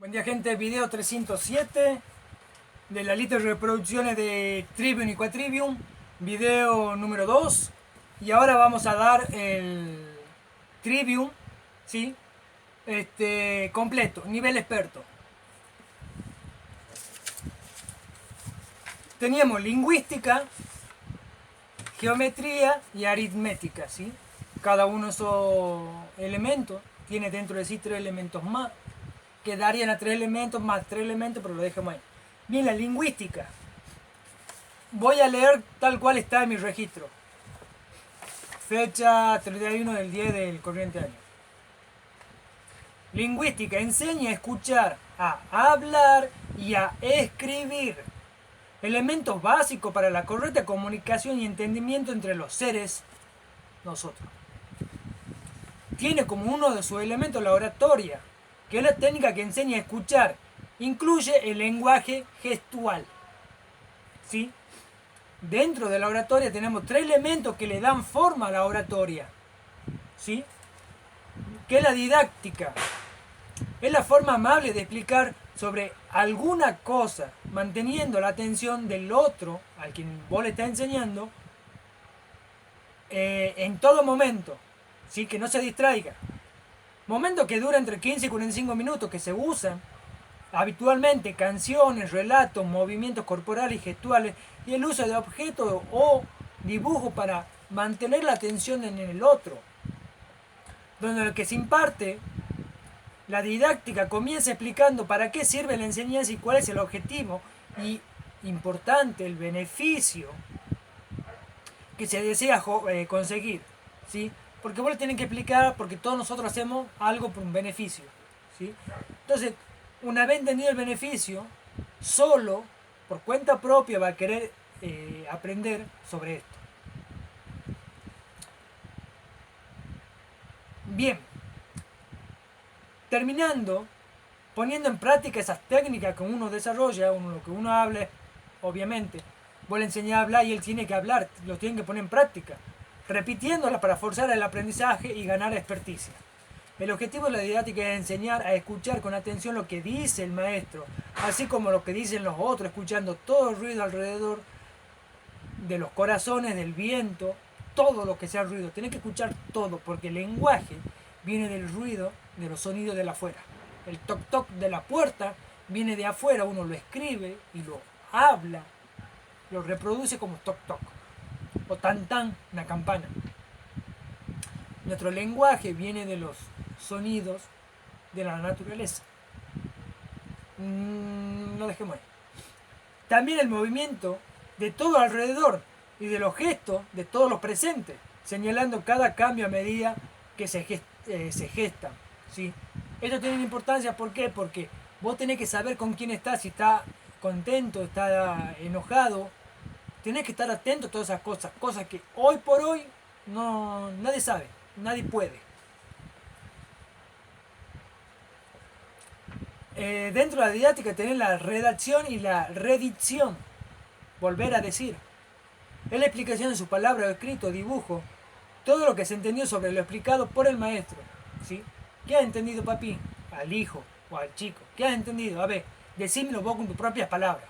Buen día, gente. Video 307 de la lista de reproducciones de Trivium y Quadrivium. Video número 2. Y ahora vamos a dar el Trivium, ¿sí? Completo, nivel experto. Teníamos lingüística, geometría y aritmética, ¿sí? Cada uno de esos elementos tiene dentro de sí 3 elementos más, que darían a 3 elementos más 3 elementos, pero lo dejamos ahí. Bien, la lingüística. Voy a leer tal cual está en mi registro. Fecha 31 del 10 del corriente año. Lingüística enseña a escuchar, a hablar y a escribir. Elementos básicos para la correcta comunicación y entendimiento entre los seres, nosotros. Tiene como uno de sus elementos la oratoria, que es la técnica que enseña a escuchar. Incluye el lenguaje gestual. ¿Sí? Dentro de la oratoria tenemos 3 elementos que le dan forma a la oratoria. ¿Sí? Que es la didáctica. Es la forma amable de explicar sobre alguna cosa, manteniendo la atención del otro, al quien vos le estás enseñando, en todo momento. ¿Sí? Que no se distraiga. Momento que dura entre 15 y 45 minutos, que se usan habitualmente canciones, relatos, movimientos corporales y gestuales y el uso de objetos o dibujos para mantener la atención en el otro. Donde lo que se imparte, la didáctica comienza explicando para qué sirve la enseñanza y cuál es el objetivo y, importante, el beneficio que se desea conseguir. ¿Sí? Porque vos le tenés que explicar, porque todos nosotros hacemos algo por un beneficio. ¿Sí? Entonces, una vez entendido el beneficio, solo por cuenta propia va a querer aprender sobre esto. Bien, terminando, poniendo en práctica esas técnicas que uno desarrolla, lo que uno habla, obviamente, vos le enseñás a hablar y él tiene que hablar, lo tiene que poner en práctica, repitiéndola para forzar el aprendizaje y ganar experticia. El objetivo de la didáctica es enseñar a escuchar con atención lo que dice el maestro, así como lo que dicen los otros, escuchando todo el ruido alrededor de los corazones, del viento, todo lo que sea ruido. Tenés que escuchar todo, porque el lenguaje viene del ruido, de los sonidos de afuera. El toc toc de la puerta viene de afuera, uno lo escribe y lo habla, lo reproduce como toc toc, o tan tan, una campana. Nuestro lenguaje viene de los sonidos de la naturaleza. No dejemos ahí. También el movimiento de todo alrededor y de los gestos de todos los presentes, señalando cada cambio a medida que se gesta. ¿Sí? Esto tiene importancia, ¿por qué? Porque vos tenés que saber con quién estás, si está contento, está enojado. Tenés que estar atento a todas esas cosas, cosas que hoy por hoy nadie sabe, nadie puede. Dentro de la didáctica tenés la redacción y la redicción. Volver a decir. Es la explicación de su palabra o escrito, dibujo. Todo lo que se entendió sobre lo explicado por el maestro. ¿Sí? ¿Qué has entendido, papi? Al hijo o al chico. ¿Qué has entendido? A ver, decímelo vos con tus propias palabras.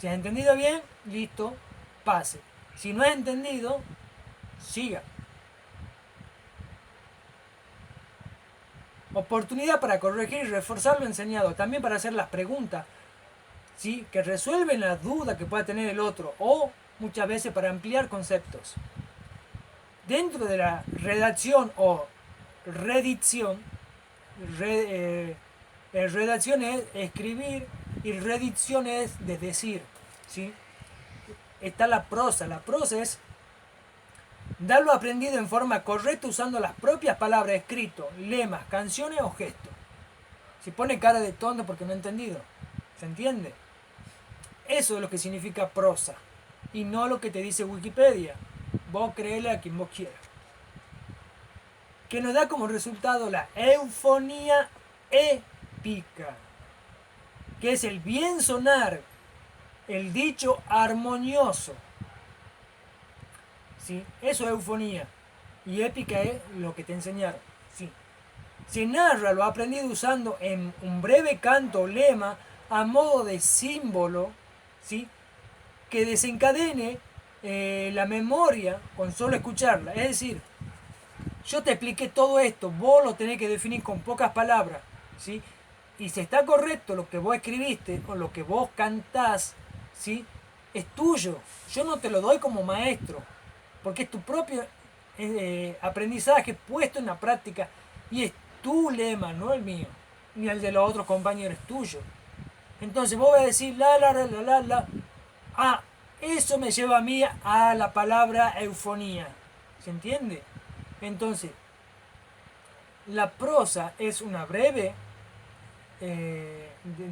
Si has entendido bien, listo, pase. Si no has entendido, siga. Oportunidad para corregir y reforzar lo enseñado, también para hacer las preguntas, ¿sí? Que resuelven las dudas que pueda tener el otro, o muchas veces para ampliar conceptos. Dentro de la redacción o redicción, redacción es escribir y redicción es de decir, ¿sí? Está la prosa es dar lo aprendido en forma correcta usando las propias palabras, escrito, lemas, canciones o gestos. Si pone cara de tonto porque no ha entendido. ¿Se entiende? Eso es lo que significa prosa. Y no lo que te dice Wikipedia. Vos créele a quien vos quieras. Que nos da como resultado la eufonía épica. Que es el bien sonar. El dicho armonioso. ¿Sí? Eso es eufonía. Y épica es lo que te enseñaron. ¿Sí? Se narra lo aprendido usando en un breve canto o lema a modo de símbolo, ¿sí? Que desencadene la memoria con solo escucharla. Es decir, yo te expliqué todo esto, vos lo tenés que definir con pocas palabras, ¿sí? Y si está correcto lo que vos escribiste o lo que vos cantás, ¿sí? Es tuyo. Yo no te lo doy como maestro, porque es tu propio aprendizaje puesto en la práctica y es tu lema, no el mío, ni el de los otros compañeros, es tuyo. Entonces vos vas a decir la. Ah, eso me lleva a mí a la palabra eufonía. ¿Se entiende? Entonces, la prosa es una breve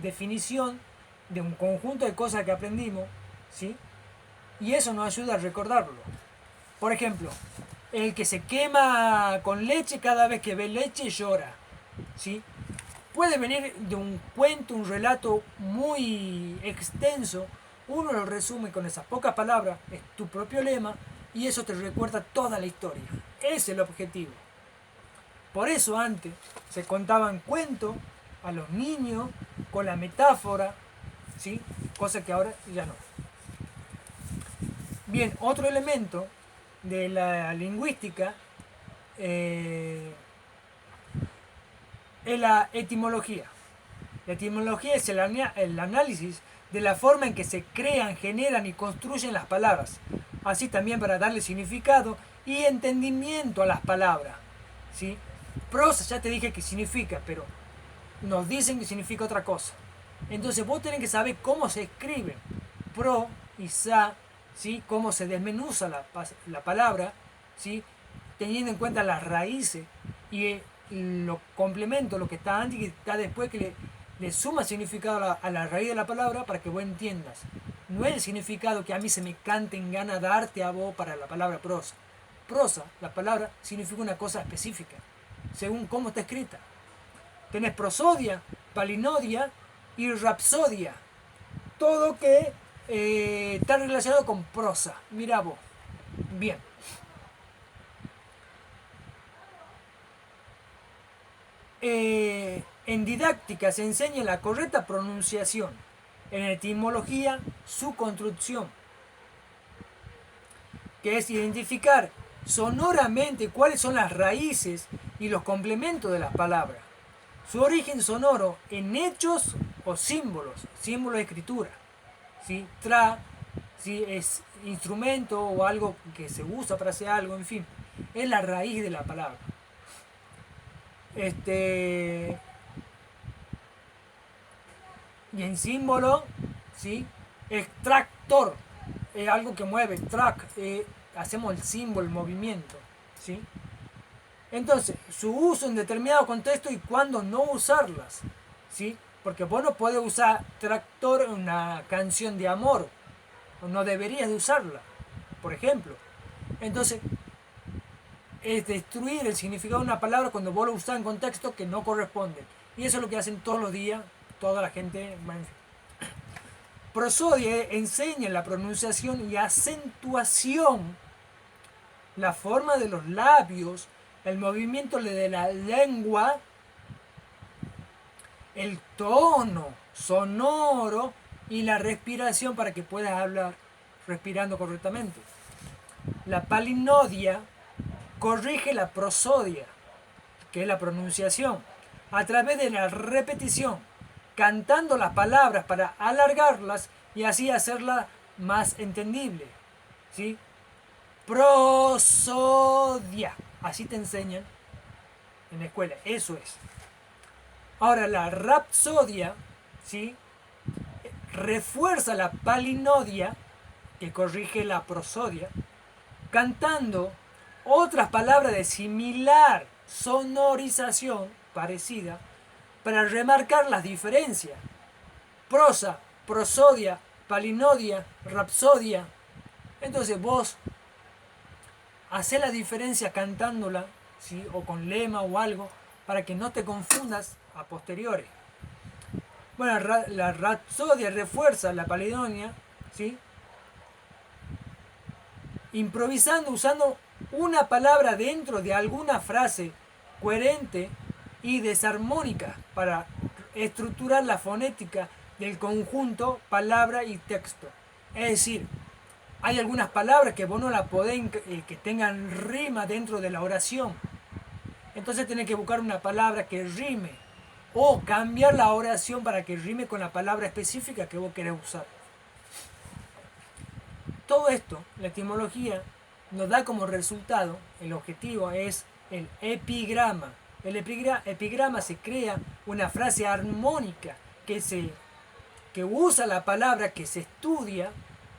definición de un conjunto de cosas que aprendimos, ¿sí? Y eso nos ayuda a recordarlo. Por ejemplo, el que se quema con leche cada vez que ve leche llora, ¿sí? Puede venir de un cuento, un relato muy extenso, uno lo resume con esas pocas palabras, es tu propio lema, y eso te recuerda toda la historia. Ese es el objetivo. Por eso antes se contaban cuentos a los niños con la metáfora, ¿sí? Cosa que ahora ya no. Bien, otro elemento de la lingüística es la etimología. La etimología es el análisis de la forma en que se crean, generan y construyen las palabras, así también para darle significado y entendimiento a las palabras, ¿sí? Prosa ya te dije que significa, pero nos dicen que significa otra cosa. Entonces vos tenés que saber cómo se escribe pro y sa, ¿sí? Cómo se desmenuza la palabra, ¿sí? Teniendo en cuenta las raíces y los complementos, lo que está antes y que está después, que le suma significado a la raíz de la palabra para que vos entiendas. No es el significado que a mí se me cante en gana darte a vos para la palabra prosa. Prosa, la palabra, significa una cosa específica, según cómo está escrita. Tenés prosodia, palinodia y rapsodia. Todo que está relacionado con prosa. Mira vos. Bien. En didáctica se enseña la correcta pronunciación. En etimología, su construcción, que es identificar sonoramente cuáles son las raíces y los complementos de las palabras. Su origen sonoro en hechos o símbolos, símbolo de escritura. ¿Sí? ¿sí? Es instrumento o algo que se usa para hacer algo, en fin. Es la raíz de la palabra. Y en símbolo, ¿sí? Extractor, es algo que mueve, track, hacemos el símbolo, el movimiento, ¿sí? Entonces, su uso en determinado contexto y cuándo no usarlas, ¿sí? Porque vos no puedes usar tractor en una canción de amor, o no deberías de usarla, por ejemplo. Entonces, es destruir el significado de una palabra cuando vos lo usás en contexto que no corresponde. Y eso es lo que hacen todos los días toda la gente. Prosodia enseña la pronunciación y acentuación, la forma de los labios, el movimiento de la lengua, el tono sonoro y la respiración para que puedas hablar respirando correctamente. La palinodia corrige la prosodia, que es la pronunciación, a través de la repetición, cantando las palabras para alargarlas y así hacerlas más entendible, ¿sí? Prosodia, así te enseñan en la escuela, eso es. Ahora la rapsodia, ¿sí? Refuerza la palinodia, que corrige la prosodia, cantando otras palabras de similar sonorización parecida para remarcar las diferencias. Prosa, prosodia, palinodia, rapsodia. Entonces vos hacés la diferencia cantándola, ¿sí? O con lema o algo, para que no te confundas a posteriori. Bueno, la rapsodia refuerza la palinodia, ¿sí? Improvisando, usando una palabra dentro de alguna frase coherente y desarmónicas para estructurar la fonética del conjunto palabra y texto. Es decir, hay algunas palabras que vos no las podés, que tengan rima dentro de la oración. Entonces tenés que buscar una palabra que rime o cambiar la oración para que rime con la palabra específica que vos querés usar. Todo esto, la etimología, nos da como resultado, el objetivo es el epigrama. El epigrama se crea una frase armónica que usa la palabra que se estudia,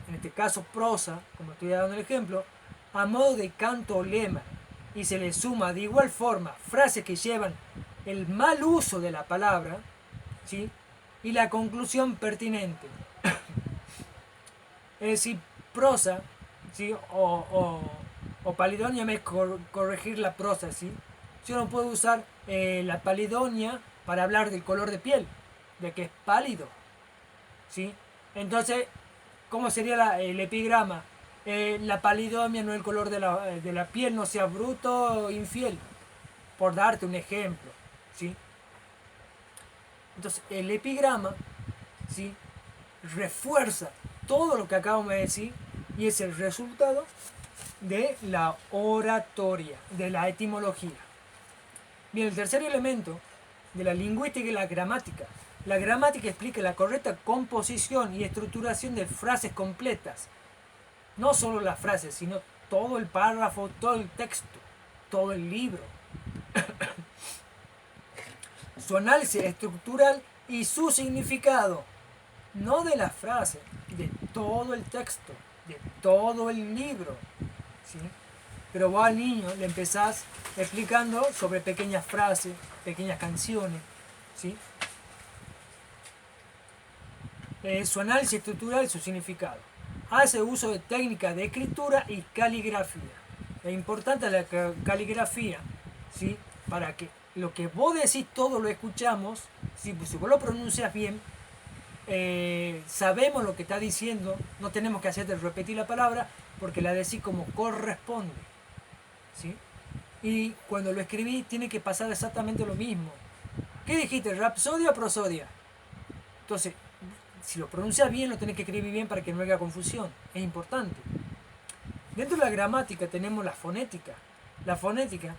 en este caso prosa, como estoy dando el ejemplo, a modo de canto o lema, y se le suma de igual forma frases que llevan el mal uso de la palabra, ¿sí? Y la conclusión pertinente. Es decir, prosa, ¿sí? O palidonia es corregir la prosa, ¿sí? Yo no puedo usar la palidonia para hablar del color de piel, de que es pálido, ¿sí? Entonces, ¿cómo sería el epigrama? La palidomia no es el color de la piel, no sea bruto o infiel, por darte un ejemplo, ¿sí? Entonces, el epigrama, ¿sí? Refuerza todo lo que acabamos de decir y es el resultado de la oratoria, de la etimología. Bien, el tercer elemento de la lingüística es la gramática. La gramática explica la correcta composición y estructuración de frases completas. No solo las frases, sino todo el párrafo, todo el texto, todo el libro. Su análisis estructural y su significado, no de la frase, de todo el texto, de todo el libro, ¿sí? Pero vos al niño le empezás explicando sobre pequeñas frases, pequeñas canciones, ¿sí? Su análisis estructural y su significado. Hace uso de técnicas de escritura y caligrafía. Es importante la caligrafía, ¿sí? Para que lo que vos decís todo lo escuchamos, ¿sí? Pues si vos lo pronuncias bien, sabemos lo que está diciendo, no tenemos que hacerte repetir la palabra porque la decís como corresponde, ¿sí? Y cuando lo escribí tiene que pasar exactamente lo mismo. ¿Qué dijiste? ¿Rapsodia o prosodia? Entonces, si lo pronuncias bien, lo tenés que escribir bien para que no haya confusión. Es importante. Dentro de la gramática tenemos la fonética. La fonética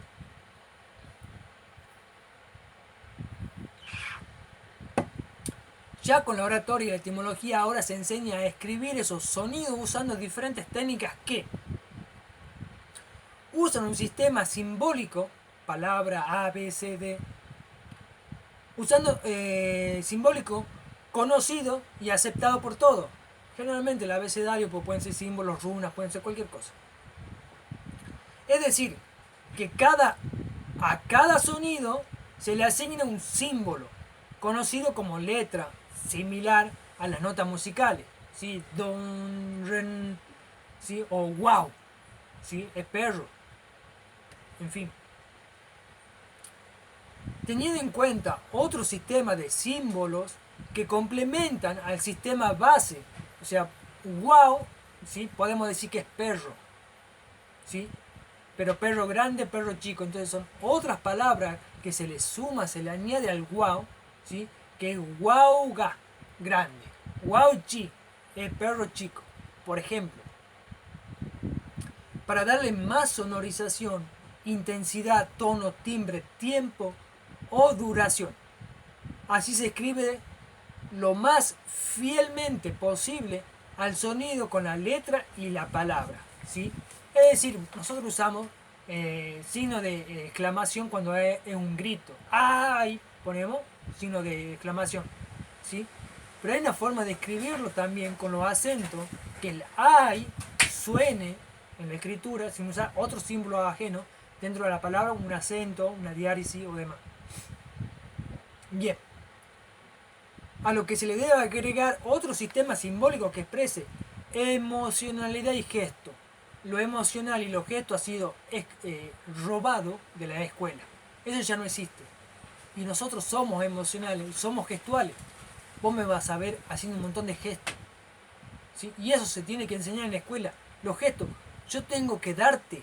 ya con la oratoria y la etimología ahora se enseña a escribir esos sonidos usando diferentes técnicas que usan un sistema simbólico, palabra A, B, C, D, usando simbólico conocido y aceptado por todos. Generalmente el abecedario pues, pueden ser símbolos, runas, pueden ser cualquier cosa. Es decir, que a cada sonido se le asigna un símbolo, conocido como letra, similar a las notas musicales, ¿sí? Don, ren, ¿sí? O wow, ¿sí? Es perro, en fin. Teniendo en cuenta otro sistema de símbolos que complementan al sistema base, o sea, wow, ¿sí? Podemos decir que es perro, ¿sí? Pero perro grande, perro chico, entonces son otras palabras que se le suma, se le añade al wow, ¿sí? Que es guauga, grande, guauchi, es perro chico, por ejemplo. Para darle más sonorización, intensidad, tono, timbre, tiempo o duración. Así se escribe lo más fielmente posible al sonido con la letra y la palabra, ¿sí? Es decir, nosotros usamos signo de exclamación cuando es un grito. ¡Ay! Ponemos signo de exclamación, ¿sí? Pero hay una forma de escribirlo también con los acentos, que el ay suene en la escritura sin usar otro símbolo ajeno dentro de la palabra, un acento, una diáresis o demás. Bien. A lo que se le debe agregar otro sistema simbólico que exprese emocionalidad y gesto. Lo emocional y los gestos ha sido robado de la escuela. Eso ya no existe. Y nosotros somos emocionales, somos gestuales. Vos me vas a ver haciendo un montón de gestos, ¿sí? Y eso se tiene que enseñar en la escuela. Los gestos. Yo tengo que darte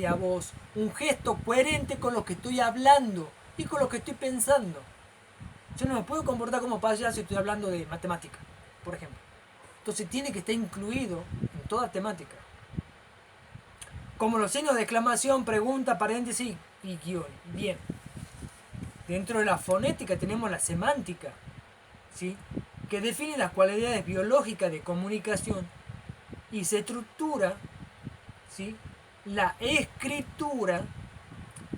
a vos un gesto coherente con lo que estoy hablando. y con lo que estoy pensando. Yo no me puedo comportar como payaso si estoy hablando de matemática, por ejemplo. Entonces tiene que estar incluido en toda temática. Como los signos de exclamación, pregunta, paréntesis y guión. Bien. Dentro de la fonética tenemos la semántica, ¿sí? Que define las cualidades biológicas de comunicación y se estructura, ¿sí? La escritura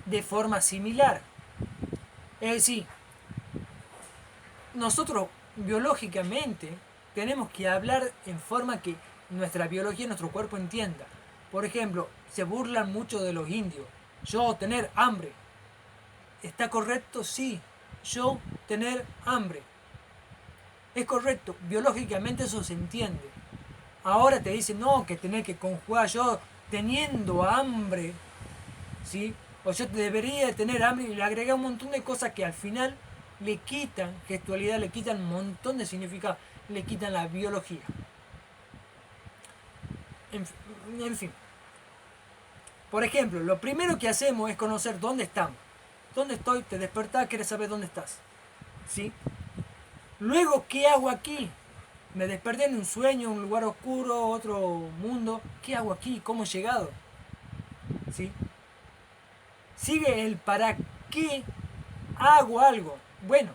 de forma similar. Es decir, nosotros biológicamente tenemos que hablar en forma que nuestra biología, nuestro cuerpo entienda. Por ejemplo, se burlan mucho de los indios. Yo tener hambre. ¿Está correcto? Sí. Yo tener hambre. Es correcto. Biológicamente eso se entiende. Ahora te dicen, no, que tenés que conjugar yo teniendo hambre. ¿Sí? O yo debería tener hambre y le agrega un montón de cosas que al final le quitan gestualidad, le quitan un montón de significado, le quitan la biología. En fin. Por ejemplo, lo primero que hacemos es conocer dónde estamos. ¿Dónde estoy? Te despertás, quieres saber dónde estás. ¿Sí? Luego, ¿qué hago aquí? Me desperté en un sueño, un lugar oscuro, otro mundo. ¿Qué hago aquí? ¿Cómo he llegado? ¿Sí? Sigue el para qué hago algo. Bueno,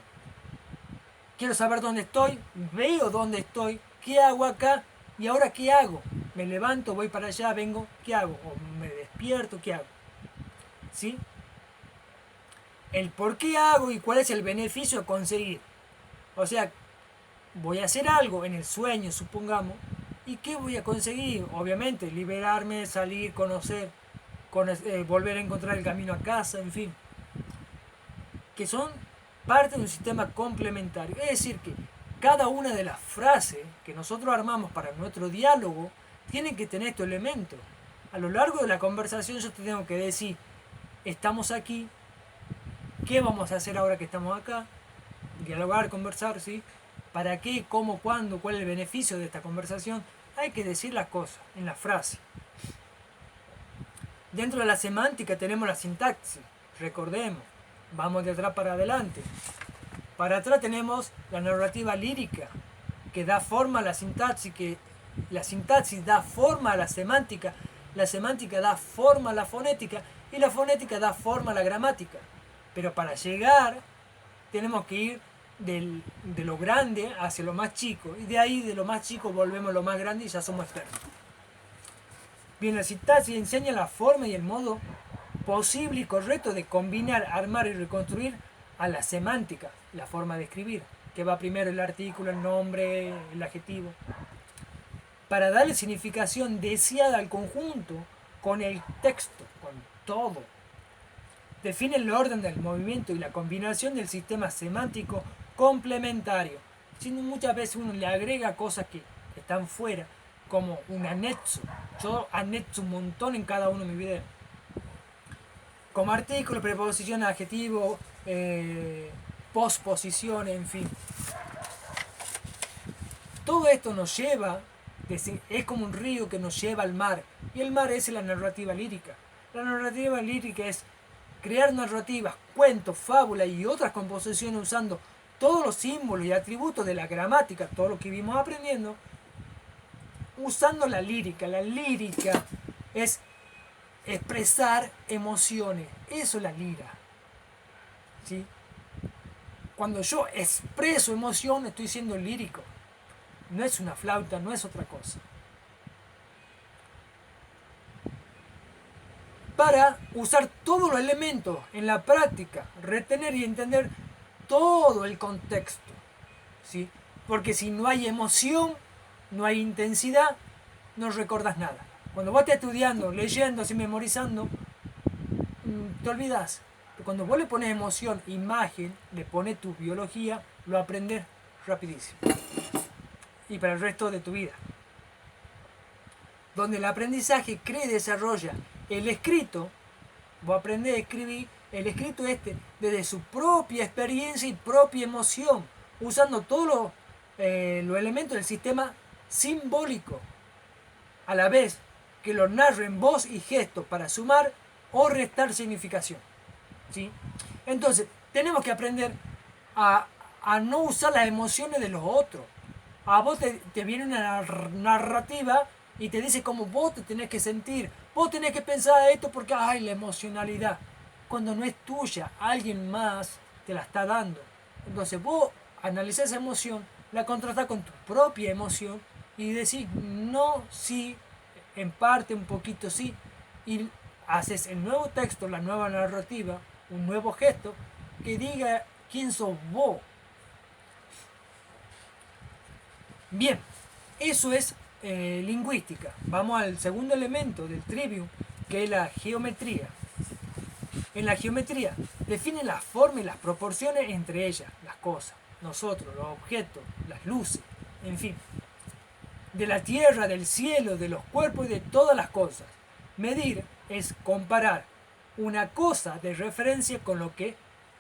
quiero saber dónde estoy, veo dónde estoy, qué hago acá y ahora qué hago. Me levanto, voy para allá, vengo, ¿qué hago? O me despierto, ¿qué hago? ¿Sí? El por qué hago y cuál es el beneficio a conseguir. O sea, voy a hacer algo en el sueño, supongamos, ¿y qué voy a conseguir? Obviamente, liberarme, salir, conocer, volver a encontrar el camino a casa, en fin. Que son parte de un sistema complementario. Es decir, que cada una de las frases que nosotros armamos para nuestro diálogo tiene que tener estos elementos. A lo largo de la conversación yo te tengo que decir, estamos aquí, ¿qué vamos a hacer ahora que estamos acá? Dialogar, conversar, ¿sí? ¿Para qué, cómo, cuándo, cuál es el beneficio de esta conversación? Hay que decir las cosas en la frase. Dentro de la semántica tenemos la sintaxis, recordemos, vamos de atrás para adelante. Para atrás tenemos la narrativa lírica, que da forma a la sintaxis da forma a la semántica da forma a la fonética y la fonética da forma a la gramática. Pero para llegar tenemos que ir de lo grande hacia lo más chico y de ahí de lo más chico volvemos a lo más grande y ya somos expertos. Bien, la sintaxis enseña la forma y el modo posible y correcto de combinar, armar y reconstruir a la semántica, la forma de escribir, que va primero el artículo, el nombre, el adjetivo, para darle significación deseada al conjunto con el texto, con todo. Define el orden del movimiento y la combinación del sistema semántico complementario. Sino muchas veces uno le agrega cosas que están fuera, como un anexo. Yo anexo un montón en cada uno de mis videos. Como artículo, preposición, adjetivo, posposición, en fin. Todo esto nos lleva, es como un río que nos lleva al mar. Y el mar es la narrativa lírica. La narrativa lírica es crear narrativas, cuentos, fábulas y otras composiciones usando todos los símbolos y atributos de la gramática, todo lo que vimos aprendiendo, usando la lírica. La lírica es expresar emociones. Eso es la lira. ¿Sí? Cuando yo expreso emoción, estoy siendo lírico. No es una flauta, no es otra cosa. Para usar todos los elementos en la práctica, retener y entender todo el contexto. ¿Sí? Porque si no hay emoción, no hay intensidad, no recordas nada. Cuando vos estás estudiando, leyendo, así memorizando, te olvidas. Pero cuando vos le pones emoción, imagen, le pones tu biología, lo aprendes rapidísimo. Y para el resto de tu vida. Donde el aprendizaje crea y desarrolla el escrito, vos aprendés a escribir el escrito desde su propia experiencia y propia emoción, usando todos los elementos del sistema simbólico, a la vez que lo narra en voz y gesto para sumar o restar significación. ¿Sí? Entonces, tenemos que aprender a, a no usar las emociones de los otros. A vos te viene una narrativa y te dice cómo vos te tenés que sentir. Vos tenés que pensar esto porque hay la emocionalidad. Cuando no es tuya, alguien más te la está dando. Entonces vos analizás esa emoción, la contrastás con tu propia emoción y decís no, sí, en parte, un poquito sí. Y haces el nuevo texto, la nueva narrativa, un nuevo gesto que diga quién sos vos. Bien, eso es lingüística. Vamos al segundo elemento del trivium, que es la geometría. En la geometría define la forma y las proporciones entre ellas, las cosas, nosotros, los objetos, las luces, en fin. De la tierra, del cielo, de los cuerpos y de todas las cosas. Medir es comparar una cosa de referencia con lo que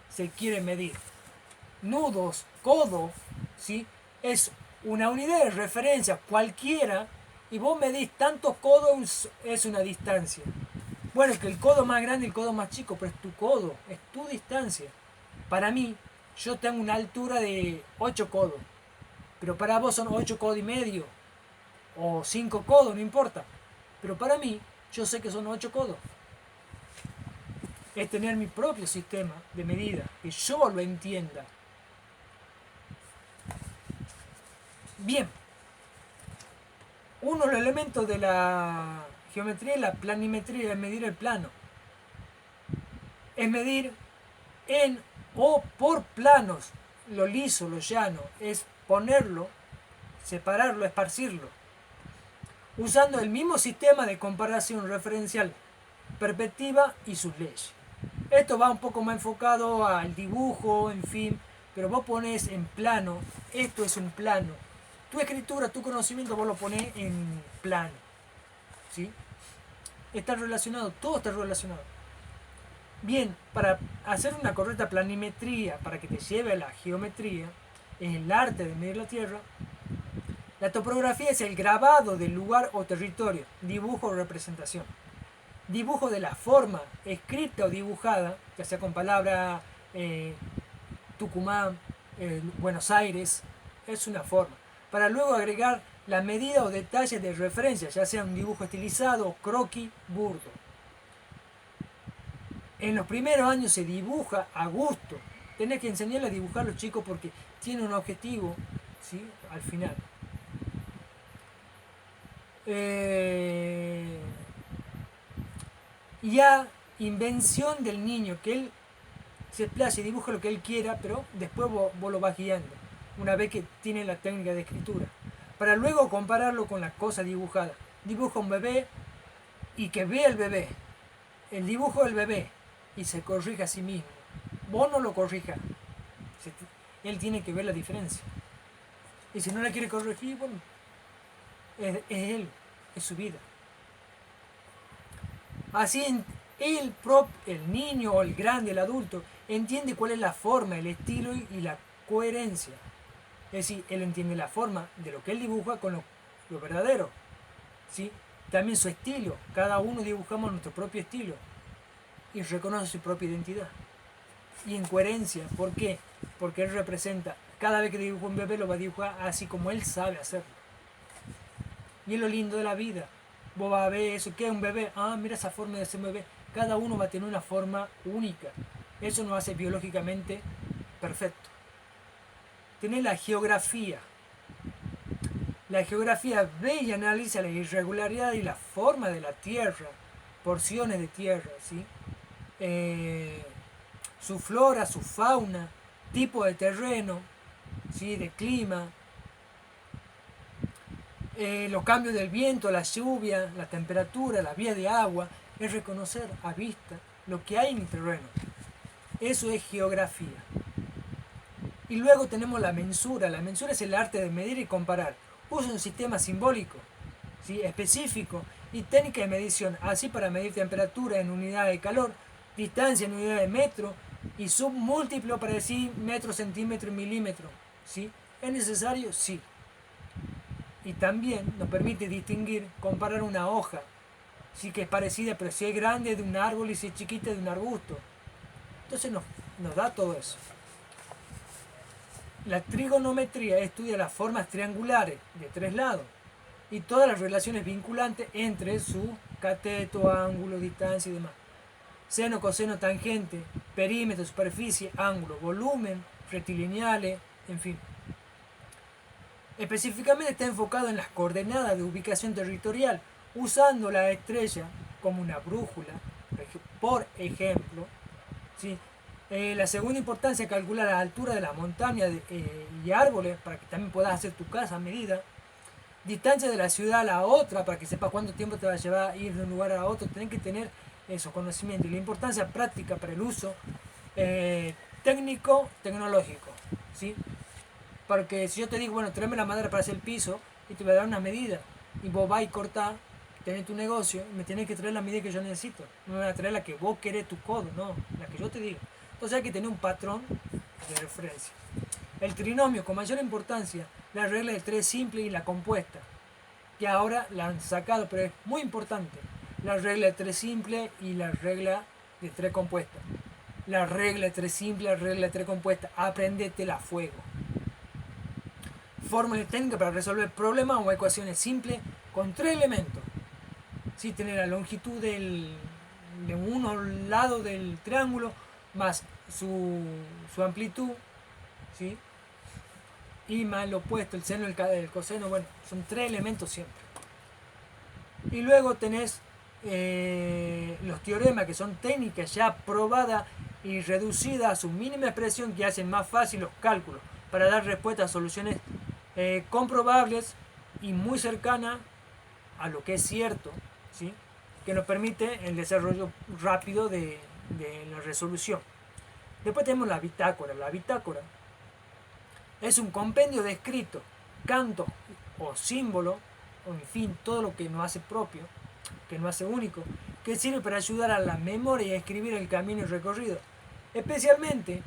se quiere medir. Nudos, codo, ¿sí? Es una unidad de referencia cualquiera y vos medís tantos codos es una distancia. Bueno, es que el codo más grande y el codo más chico, pero es tu codo, es tu distancia. Para mí, yo tengo una altura de 8 codos, pero para vos son 8 codos y medio, o 5 codos, no importa. Pero para mí, yo sé que son 8 codos. Es tener mi propio sistema de medida, que yo lo entienda. Bien, uno de los elementos de la geometría es la planimetría, es medir el plano. Es medir en o por planos, lo liso, lo llano, es ponerlo, separarlo, esparcirlo, usando el mismo sistema de comparación referencial, perspectiva y sus leyes. Esto va un poco más enfocado al dibujo, en fin, pero vos pones en plano, esto es un plano. Tu escritura, tu conocimiento, vos lo pones en plano. ¿Sí? Está relacionado, todo está relacionado. Bien, para hacer una correcta planimetría, para que te lleve a la geometría, en el arte de medir la Tierra, la topografía es el grabado del lugar o territorio, dibujo o representación. Dibujo de la forma escrita o dibujada, ya sea con palabra Tucumán, Buenos Aires, es una forma. Para luego agregar la medida o detalles de referencia, ya sea un dibujo estilizado o croquis burdo. En los primeros años se dibuja a gusto. Tenés que enseñarle a dibujar a los chicos porque tiene un objetivo, ¿sí? Al final. Ya invención del niño, que él se explaye y dibuja lo que él quiera, pero después vos lo vas guiando, una vez que tiene la técnica de escritura. Para luego compararlo con la cosa dibujada. Dibuja un bebé y que vea el bebé. El dibujo del bebé y se corrige a sí mismo. Vos no lo corrijas. Él tiene que ver la diferencia. Y si no la quiere corregir, bueno, es él, es su vida. Así el niño o el grande, el adulto, entiende cuál es la forma, el estilo y la coherencia. Es decir, él entiende la forma de lo que él dibuja con lo verdadero. ¿Sí? También su estilo. Cada uno dibujamos nuestro propio estilo. Y reconoce su propia identidad. Y en coherencia. ¿Por qué? Porque él representa. Cada vez que dibuja un bebé lo va a dibujar así como él sabe hacerlo. Y es lo lindo de la vida. Vos vas a ver eso. ¿Qué es un bebé? Ah, mira esa forma de ser bebé. Cada uno va a tener una forma única. Eso nos hace biológicamente perfecto. Tenés la geografía. La geografía ve y analiza la irregularidad y la forma de la tierra, porciones de tierra, ¿sí? Su flora, su fauna, tipo de terreno, ¿sí? De clima, los cambios del viento, la lluvia, la temperatura, la vía de agua, es reconocer a vista lo que hay en el terreno. Eso es geografía. Y luego tenemos la mensura. La mensura es el arte de medir y comparar. Usa un sistema simbólico, ¿sí? Específico y técnica de medición, así para medir temperatura en unidades de calor, distancia en unidades de metro y submúltiplo para decir metro, centímetro y milímetro. ¿Sí? ¿Es necesario? Sí. Y también nos permite distinguir, comparar una hoja, sí, que es parecida, pero si es grande de un árbol y si es chiquita de un arbusto. Entonces nos nos da todo eso. La trigonometría estudia las formas triangulares de tres lados y todas las relaciones vinculantes entre su cateto, ángulo, distancia y demás. Seno, coseno, tangente, perímetro, superficie, ángulo, volumen, rectilineales, en fin. Específicamente está enfocado en las coordenadas de ubicación territorial, usando la estrella como una brújula, por ejemplo. ¿Sí? La segunda importancia es calcular la altura de las montañas y árboles, para que también puedas hacer tu casa a medida. Distancia de la ciudad a la otra, para que sepas cuánto tiempo te va a llevar a ir de un lugar a otro. Tienes que tener esos conocimientos y la importancia práctica para el uso técnico, tecnológico. ¿Sí? Porque si yo te digo, bueno, tráeme la madera para hacer el piso y te voy a dar una medida y vos vas y cortás, tenés tu negocio y me tienes que traer la medida que yo necesito. No me vas a traer la que vos querés tu codo, no, la que yo te digo. Entonces hay que tener un patrón de referencia. El trinomio, con mayor importancia, la regla de tres simple y la compuesta, que ahora la han sacado, pero es muy importante. La regla de tres simple y la regla de tres compuesta. La regla de tres simple, la regla de tres compuesta, aprendetela a fuego. Fórmula técnica para resolver problemas o ecuaciones simples con tres elementos. Sí, tener la longitud de uno lado del triángulo más su amplitud, ¿sí? Y más lo opuesto, el seno y el coseno. Bueno, son tres elementos siempre. Y luego tenés los teoremas, que son técnicas ya probadas y reducidas a su mínima expresión, que hacen más fácil los cálculos para dar respuesta a soluciones comprobables y muy cercanas a lo que es cierto, ¿sí? Que nos permite el desarrollo rápido de la resolución. Después tenemos la bitácora. La bitácora es un compendio de escritos, cantos o símbolos, o en fin, todo lo que nos hace propio, que nos hace único, que sirve para ayudar a la memoria y a escribir el camino recorrido. Especialmente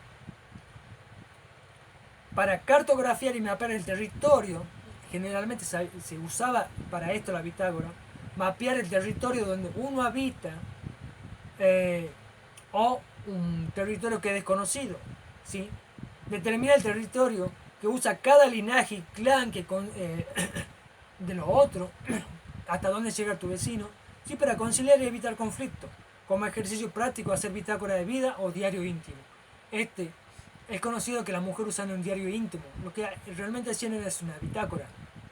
para cartografiar y mapear el territorio. Generalmente se usaba para esto la bitácora, mapear el territorio donde uno habita o un territorio que es desconocido, ¿sí? Determinar el territorio que usa cada linaje y clan de los otros, hasta dónde llega tu vecino, ¿sí? Para conciliar y evitar conflictos, como ejercicio práctico hacer bitácora de vida o diario íntimo. Es conocido que las mujeres usan un diario íntimo. Lo que realmente hacían era una bitácora,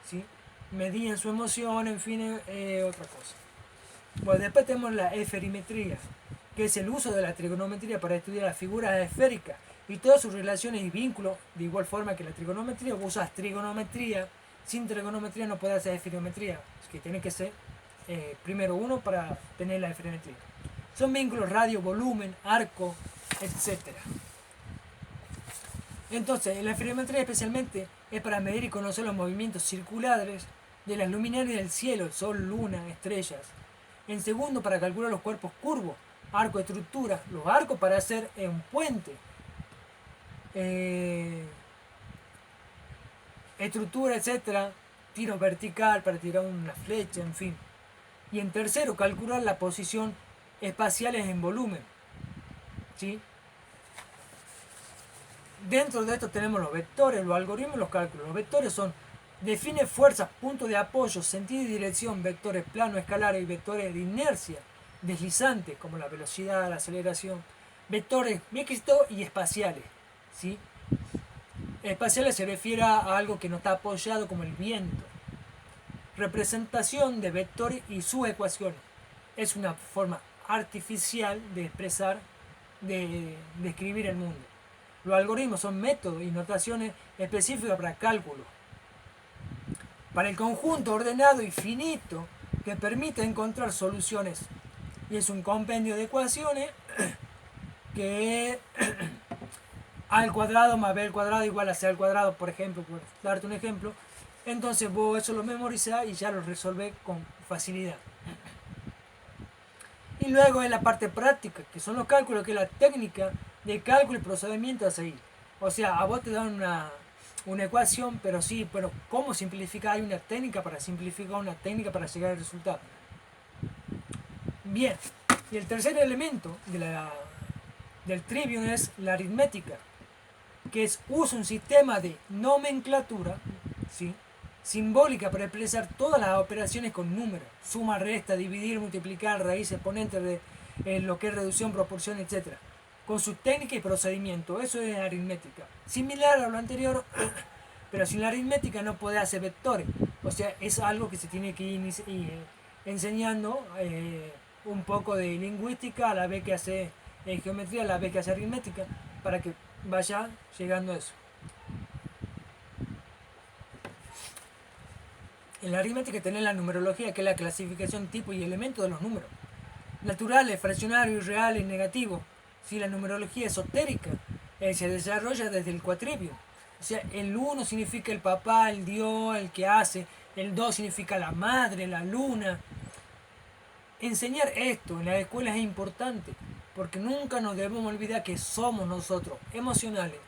¿sí? Medían su emoción, en fin, otra cosa. Bueno, después tenemos la esferimetría, que es el uso de la trigonometría para estudiar las figuras esféricas y todas sus relaciones y vínculos, de igual forma que la trigonometría. Vos usas trigonometría, sin trigonometría no puedes hacer esferiometría, es que tiene que ser primero uno para tener la esferiometría. Son vínculos radio, volumen, arco, etcétera. Entonces, la esferiometría especialmente es para medir y conocer los movimientos circulares de las luminarias del cielo, sol, luna, estrellas. En segundo, para calcular los cuerpos curvos, arco, estructura, los arcos para hacer un puente, estructura, etcétera, tiro vertical para tirar una flecha, en fin. Y en tercero, calcular la posición espaciales en volumen, ¿sí? Dentro de esto tenemos los vectores, los algoritmos y los cálculos. Los vectores son: define fuerzas, puntos de apoyo, sentido y dirección, vectores plano, escalares y vectores de inercia, deslizantes como la velocidad, la aceleración, vectores mixtos y espaciales, ¿sí? Espaciales se refiere a algo que no está apoyado, como el viento. Representación de vectores y sus ecuaciones. Es una forma artificial de expresar, de escribir el mundo. Los algoritmos son métodos y notaciones específicas para cálculo, para el conjunto ordenado y finito que permite encontrar soluciones. Y es un compendio de ecuaciones que es a al cuadrado más b al cuadrado igual a c al cuadrado, por ejemplo, por darte un ejemplo. Entonces vos eso lo memorizás y ya lo resolvés con facilidad. Y luego en la parte práctica, que son los cálculos, que es la técnica de cálculo y procedimiento a seguir. O sea, a vos te dan una ecuación, pero sí, pero ¿cómo simplificar? Hay una técnica para simplificar, una técnica para llegar al resultado. Bien, y el tercer elemento de la del trivium es la aritmética, que usa un sistema de nomenclatura, ¿sí?, simbólica para expresar todas las operaciones con números: suma, resta, dividir, multiplicar, raíz, exponente, lo que es reducción, proporción, etc., con su técnica y procedimiento. Eso es aritmética. Similar a lo anterior, pero sin la aritmética no puede hacer vectores. O sea, es algo que se tiene que ir enseñando un poco de lingüística a la vez que hace geometría, a la vez que hace aritmética, para que vaya llegando a eso. En la aritmética tenés la numerología, que es la clasificación, tipo y elemento de los números naturales, fraccionarios, reales, negativos. Si la numerología esotérica se desarrolla desde el cuatripio. O sea, el 1 significa el papá, el Dios, el que hace. El 2 significa la madre, la luna. Enseñar esto en las escuelas es importante, porque nunca nos debemos olvidar que somos nosotros, emocionales,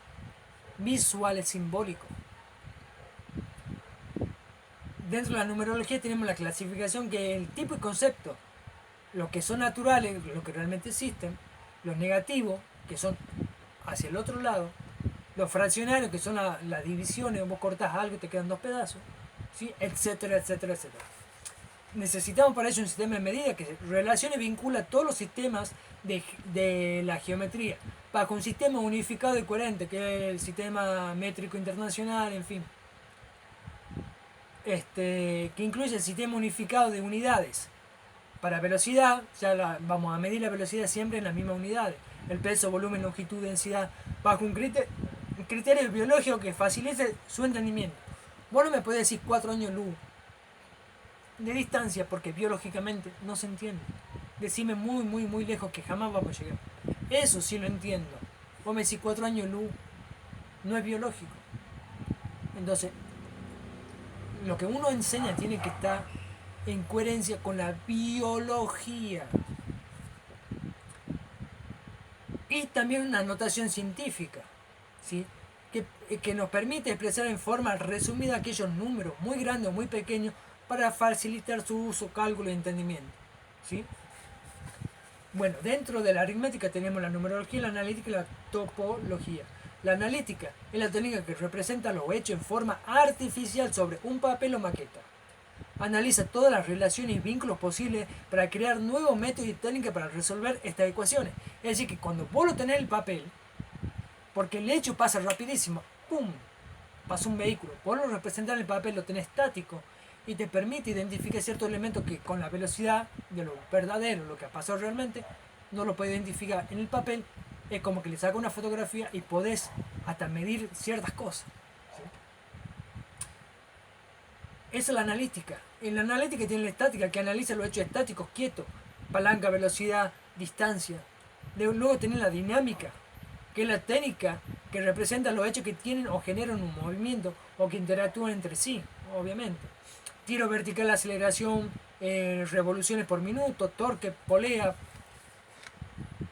visuales, simbólicos. Dentro de la numerología tenemos la clasificación, que es el tipo y concepto. Los que son naturales, los que realmente existen. Los negativos, que son hacia el otro lado. Los fraccionarios, que son las divisiones. Vos cortás algo y te quedan dos pedazos, ¿sí?, etcétera, etcétera, etcétera. Necesitamos para eso un sistema de medida que relacione y vincula todos los sistemas de la geometría bajo un sistema unificado y coherente, que es el sistema métrico internacional, en fin. Que incluye el sistema unificado de unidades. Para velocidad, vamos a medir la velocidad siempre en las mismas unidades: el peso, volumen, longitud, densidad, bajo un criterio biológico que facilite su entendimiento. Vos no me podés decir 4 años luz de distancia, porque biológicamente no se entiende. Decime muy, muy, muy lejos, que jamás vamos a llegar. Eso sí lo entiendo. Vos me decís 4 años luz, no es biológico. Entonces, lo que uno enseña tiene que estar en coherencia con la biología. Y también una notación científica, ¿sí?, que nos permite expresar en forma resumida aquellos números muy grandes o muy pequeños para facilitar su uso, cálculo y entendimiento, ¿sí? Bueno, dentro de la aritmética tenemos la numerología, la analítica y la topología. La analítica es la técnica que representa los hechos en forma artificial sobre un papel o maqueta. Analiza todas las relaciones y vínculos posibles para crear nuevos métodos y técnicas para resolver estas ecuaciones. Es decir, que cuando vos lo tenés en el papel, porque el hecho pasa rapidísimo, ¡pum!, pasa un vehículo, vos lo representás en el papel, lo tenés estático, y te permite identificar ciertos elementos que con la velocidad de lo verdadero, lo que ha pasado realmente, no lo puedes identificar en el papel. Es como que le sacas una fotografía y podés hasta medir ciertas cosas, ¿sí? Esa es la analítica. En la analítica tiene la estática, que analiza los hechos estáticos, quietos: palanca, velocidad, distancia. Luego tiene la dinámica, que es la técnica que representa los hechos que tienen o generan un movimiento o que interactúan entre sí, obviamente. Tiro vertical, aceleración, revoluciones por minuto, torque, polea.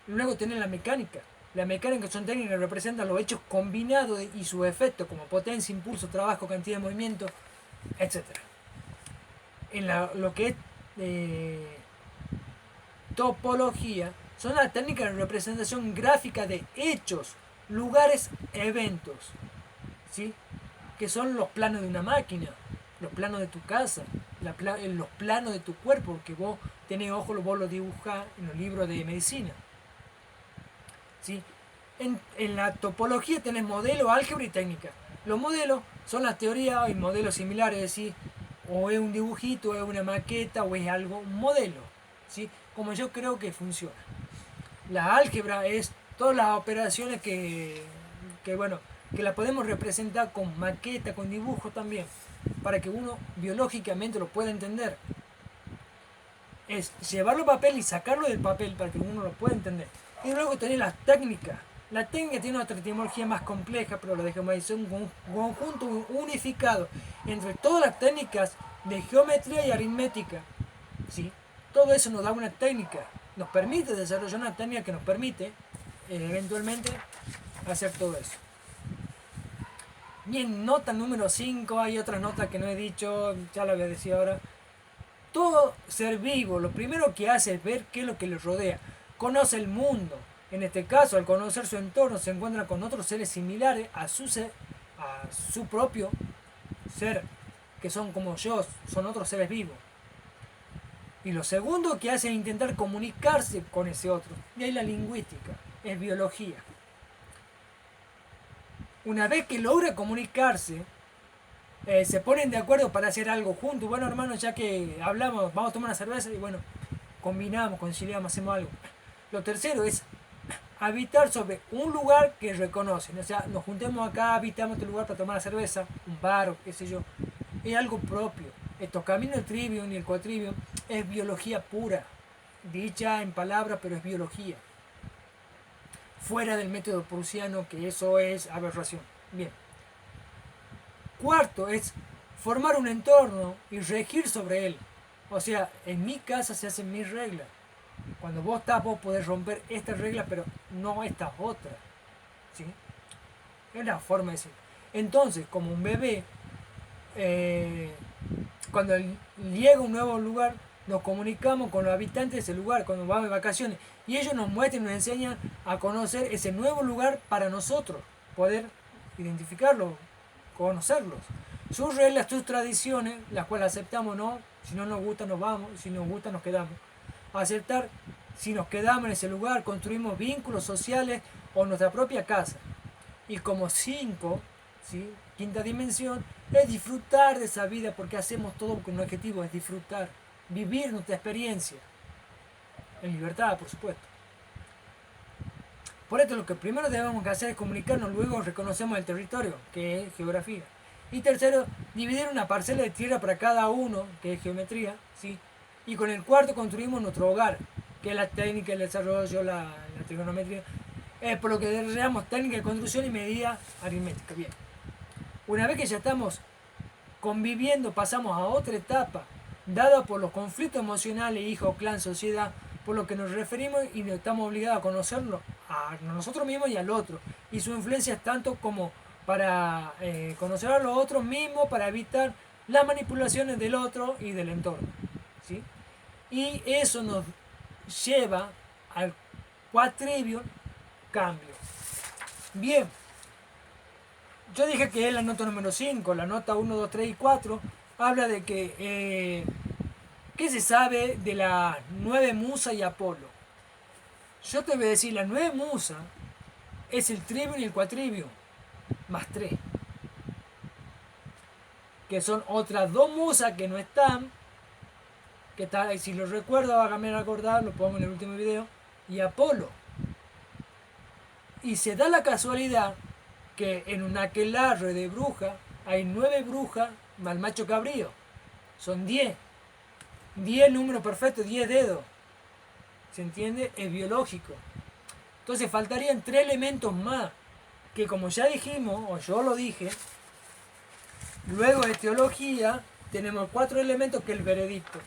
Luego tiene la mecánica. La mecánica son técnicas que representan los hechos combinados y sus efectos, como potencia, impulso, trabajo, cantidad de movimiento, etc. En lo que es topología, son las técnicas de representación gráfica de hechos, lugares, eventos, ¿sí?, que son los planos de una máquina, los planos de tu casa, los planos de tu cuerpo, porque vos tenés ojos, vos los dibujás en los libros de medicina, ¿sí? En la topología tenés modelo, álgebra y técnica. Los modelos son las teorías y modelos similares, es decir, o es un dibujito, o es una maqueta, o es algo, un modelo, ¿sí?, como yo creo que funciona. La álgebra es todas las operaciones que la podemos representar con maqueta, con dibujo también, para que uno biológicamente lo pueda entender. Es llevarlo a papel y sacarlo del papel para que uno lo pueda entender. Y luego tener las técnicas. La técnica tiene otra etimología más compleja, pero lo dejamos ahí. Es un conjunto unificado entre todas las técnicas de geometría y aritmética, ¿sí? Todo eso nos da una técnica, nos permite desarrollar una técnica que nos permite eventualmente hacer todo eso. Bien, nota número 5, hay otras notas que no he dicho, ya la voy a decir ahora. Todo ser vivo, lo primero que hace es ver qué es lo que le rodea. Conoce el mundo, En este caso, al conocer su entorno, se encuentra con otros seres similares a su propio ser, que son como yo, son otros seres vivos. Y lo segundo que hace es intentar comunicarse con ese otro. Y ahí la lingüística, es biología. Una vez que logra comunicarse, se ponen de acuerdo para hacer algo juntos. Bueno, hermano, ya que hablamos, vamos a tomar una cerveza y bueno, combinamos, conciliamos, hacemos algo. Lo tercero es habitar sobre un lugar que reconocen. O sea, nos juntemos acá, habitamos este lugar para tomar la cerveza, un bar o qué sé yo. Es algo propio. Estos caminos del trivium y el quadrivium es biología pura. Dicha en palabras, pero es biología. Fuera del método prusiano, que eso es aberración. Bien. Cuarto es formar un entorno y regir sobre él. O sea, en mi casa se hacen mis reglas. Cuando vos estás, vos podés romper estas reglas, pero no estas otras. ¿Sí? Es la forma de decir. Entonces, como un bebé, cuando llega a un nuevo lugar, nos comunicamos con los habitantes de ese lugar, cuando vamos de vacaciones. Y ellos nos muestran y nos enseñan a conocer ese nuevo lugar para nosotros. Poder identificarlo, conocerlos. Sus reglas, sus tradiciones, las cuales aceptamos o no. Si no nos gusta, nos vamos. Si nos gusta, nos quedamos. Aceptar si nos quedamos en ese lugar, construimos vínculos sociales o nuestra propia casa. Y como 5, ¿sí? Quinta dimensión, es disfrutar de esa vida porque hacemos todo con un objetivo, es disfrutar, vivir nuestra experiencia. En libertad, por supuesto. Por esto lo que primero debemos hacer es comunicarnos, luego reconocemos el territorio, que es geografía. Y tercero, dividir una parcela de tierra para cada uno, que es geometría, ¿sí? Y con el cuarto construimos nuestro hogar, que es la técnica, el desarrollo, la trigonometría. Por lo que desarrollamos técnica de construcción y medida aritmética. Bien. Una vez que ya estamos conviviendo, pasamos a otra etapa, dada por los conflictos emocionales, hijo, clan, sociedad, por lo que nos referimos y estamos obligados a conocerlo a nosotros mismos y al otro. Y su influencia es tanto como para conocer a los otros mismos, para evitar las manipulaciones del otro y del entorno. ¿Sí? Y eso nos lleva al quadrivium cambio. Bien, yo dije que es la nota número 5, la nota 1, 2, 3 y 4 habla de que ¿qué se sabe de las 9 musas y Apolo? Yo te voy a decir, la 9 musa es el trivium y el quadrivium más 3, que son otras 2 musas que no están, que tal, si lo recuerdo, hágame recordar, lo pongo en el último video, y Apolo. Y se da la casualidad que en un aquelarre de brujas hay 9 brujas más el macho cabrío. Son 10. 10 número perfecto, 10 dedos. ¿Se entiende? Es biológico. Entonces faltarían 3 elementos más, que como ya dijimos, o yo lo dije, luego de teología tenemos 4 elementos que el veredicto.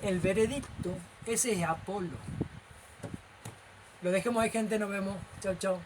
El veredicto, ese es Apolo. Lo dejemos ahí, gente, nos vemos. Chao, chao.